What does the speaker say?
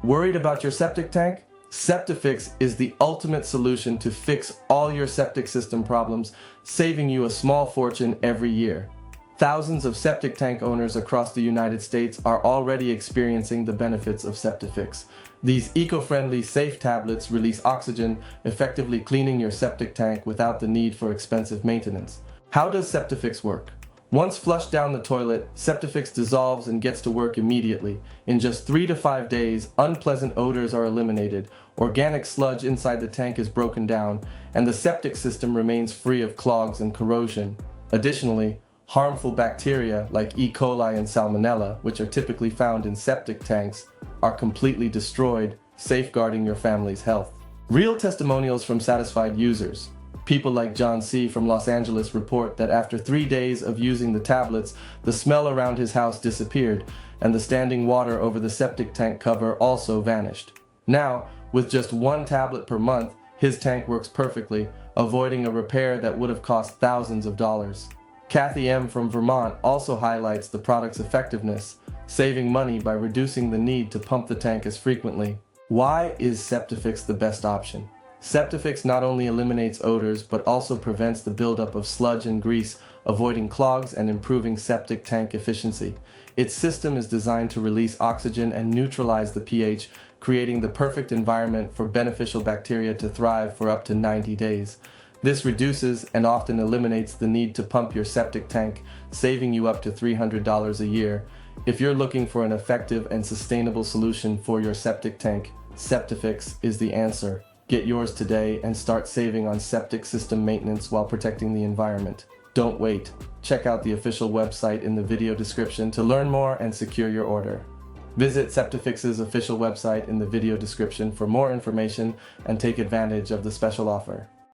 Worried about your septic tank? Septifix is the ultimate solution to fix all your septic system problems, saving you a small fortune every year. Thousands of septic tank owners across the United States are already experiencing the benefits of Septifix. These eco-friendly, safe tablets release oxygen, effectively cleaning your septic tank without the need for expensive maintenance. How does Septifix work? Once flushed down the toilet, Septifix dissolves and gets to work immediately. In just 3 to 5 days, unpleasant odors are eliminated, organic sludge inside the tank is broken down, and the septic system remains free of clogs and corrosion. Additionally, harmful bacteria like E. coli and Salmonella, which are typically found in septic tanks, are completely destroyed, safeguarding your family's health. Real testimonials from satisfied users. People like John C. from Los Angeles report that after 3 days of using the tablets, the smell around his house disappeared, and the standing water over the septic tank cover also vanished. Now, with just 1 tablet per month, his tank works perfectly, avoiding a repair that would have cost thousands of dollars. Kathy M. from Vermont also highlights the product's effectiveness, saving money by reducing the need to pump the tank as frequently. Why is Septifix the best option? Septifix not only eliminates odors but also prevents the buildup of sludge and grease, avoiding clogs and improving septic tank efficiency. Its system is designed to release oxygen and neutralize the pH, creating the perfect environment for beneficial bacteria to thrive for up to 90 days. This reduces and often eliminates the need to pump your septic tank, saving you up to $300 a year. If you're looking for an effective and sustainable solution for your septic tank, Septifix is the answer. Get yours today and start saving on septic system maintenance while protecting the environment. Don't wait. Check out the official website in the video description to learn more and secure your order. Visit Septifix's official website in the video description for more information and take advantage of the special offer.